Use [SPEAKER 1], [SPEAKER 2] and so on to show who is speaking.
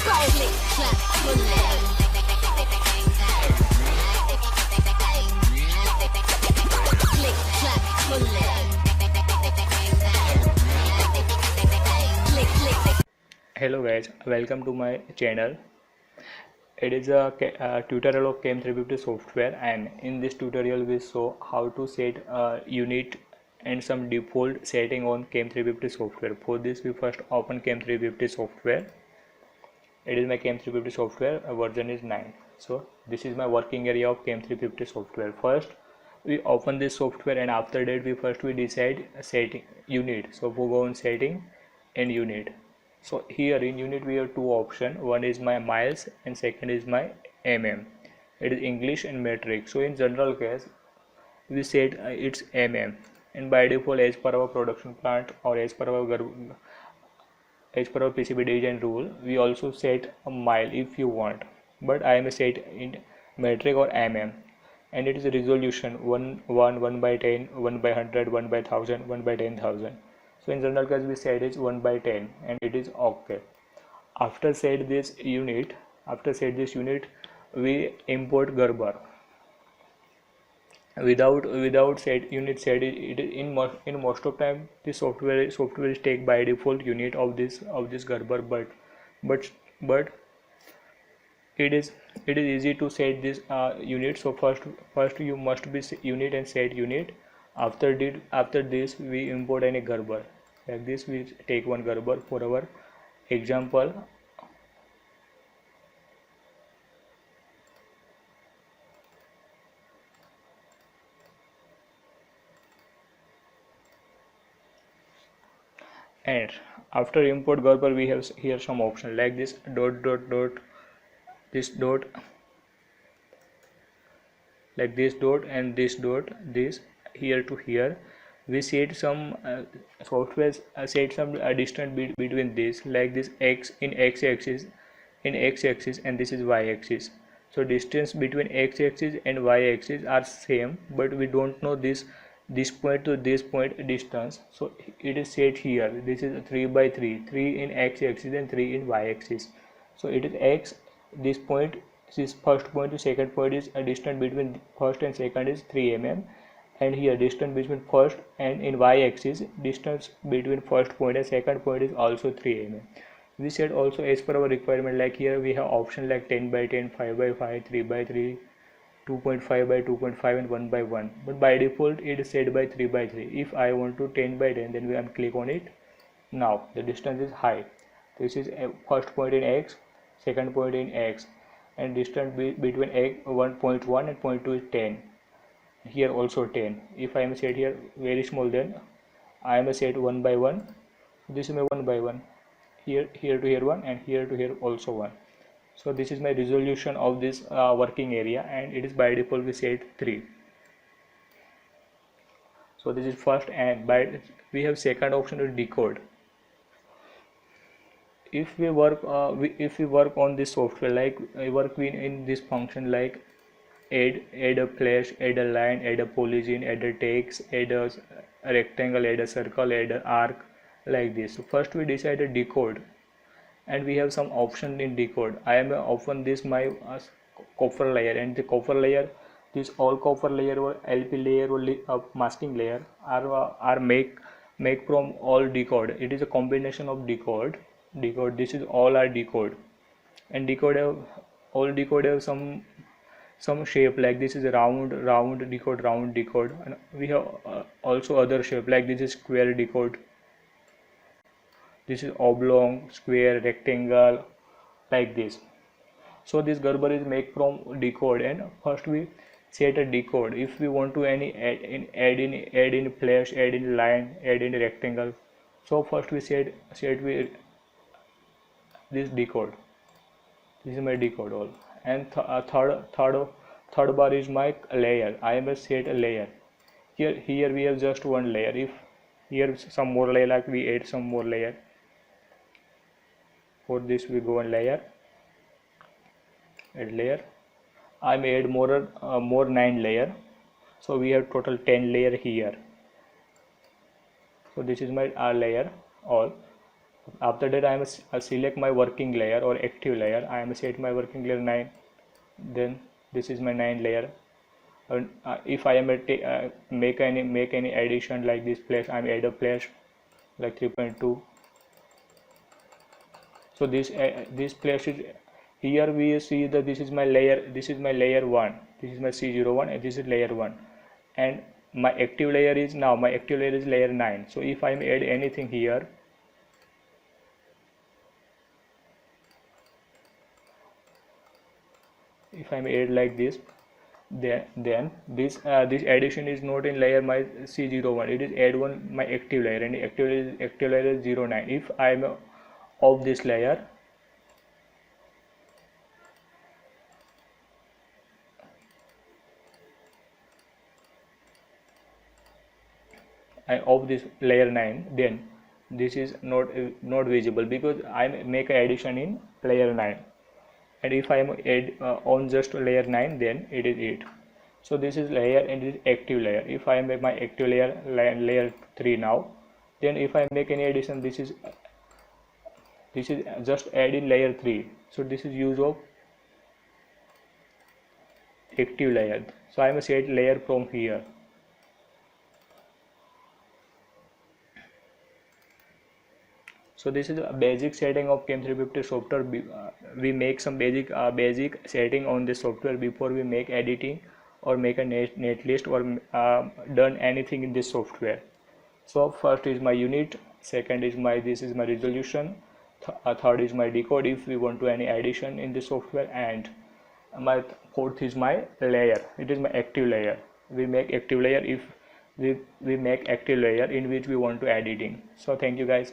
[SPEAKER 1] Click, clap, pull it. Click, clap, pull it. Click, click.
[SPEAKER 2] Hello guys, welcome to my channel. It is a tutorial of KM350 software, and in this tutorial we show how to set a unit and some default setting on KM350 software. For this we first open KM350 software. It is my KM350 software, version is 9. So this is my working area of KM350 software. First we open this software, and after that we decide setting unit. So we go on setting and unit. So here in unit we have two options. One is my miles and second is my mm. It is English and metric. So in general case we set it's mm, and by default as per our production plant or as per our PCB design rule we also set a mile if you want, but I am set in metric or mm, and it is a resolution 1 by 10, 1 by 100, 1 by 1000, 1 by 10,000. So in general case we set is 1 by 10 and it is okay. After set this unit we import Gerber. Without set unit set it in most of time the software is take by default unit of this Gerber, but it is easy to set this unit. So first you must be unit and set unit. After this we import any Gerber. Like this we take one Gerber for our example. And after import Gerber we have here some option like this dot, this dot, like this dot and this dot, this here to here. We set some software set some distance between this, like this x in x-axis and this is y-axis. So distance between x-axis and y-axis are same, but we don't know this point to this point distance. So it is set here. This is 3 by 3, 3 in x-axis and 3 in y-axis. So it is x. This point, this first point to second point is a distance between first and second is 3 mm, and here distance between first and in y-axis distance between first point and second point is also 3 mm. We set also as per our requirement, like here we have option like 10 by 10, 5 by 5, 3 by 3, 2.5 by 2.5 and 1 by 1, but by default it is set by 3 by 3. If I want to 10 by 10, then we can click on it. Now the distance is high. This is a first point in x, second point in x, and distance between x 1.1 and 0.2 is 10. Here also 10. If I am set here very small, then I am set 1 by 1. This is my 1 by 1. Here to here 1 and here to here also 1. So this is my resolution of this working area, and it is by default we set 3. So this is first, and we have second option to decode. If we work on this software, like work in this function like add a flash, add a line, add a polygon, add a text, add a rectangle, add a circle, add an arc, like this. So first we decide a decode, and we have some option in decode. I am open this my copper layer, and the copper layer, this all copper layer or LP layer or masking layer are make from all decode. It is a combination of decode. This is all are decode, and decode have some shape, like this is round decode, and we have also other shape, like this is square decode, this is oblong, square, rectangle, like this. So this Gerber is made from decode, and first we set a decode. If we want to any add in flash, add in line, add in rectangle, so first we set this decode. This is my decode all, and third bar is my layer. I am set a layer. Here we have just one layer. If here some more layer, like we add some more layer. For this we go on layer, add layer. I may add more 9 layer. So we have total 10 layer here. So this is my layer all. After that I select my working layer or active layer. I am set my working layer 9. Then this is my 9 layer. And if I am make any addition like this place, I am add a place like 3.2. So this place is here. We see that this is my layer, this is my layer 1, this is my C01, and this is layer 1, and my active layer is layer 9. So if I add anything here, if I add like this, then this addition is not in layer my C01, it is add one my active layer, and active layer is 09. If I am of this layer, of this layer 9, then this is not visible because I make an addition in layer 9. And if I am add on just layer 9, then it is 8. So this is layer and this is active layer. If I make my active layer 3 now, then if I make any addition, this is just add in layer 3. So this is use of active layer. So I am set layer from here. So this is a basic setting of Chem350 software. We make some basic setting on the software before we make editing or make a netlist or done anything in this software. So first is my unit, second is this is my resolution, third is my decode if we want to any addition in the software, and my fourth is my layer. It is my active layer. We make active layer if we make active layer in which we want to editing. So thank you guys.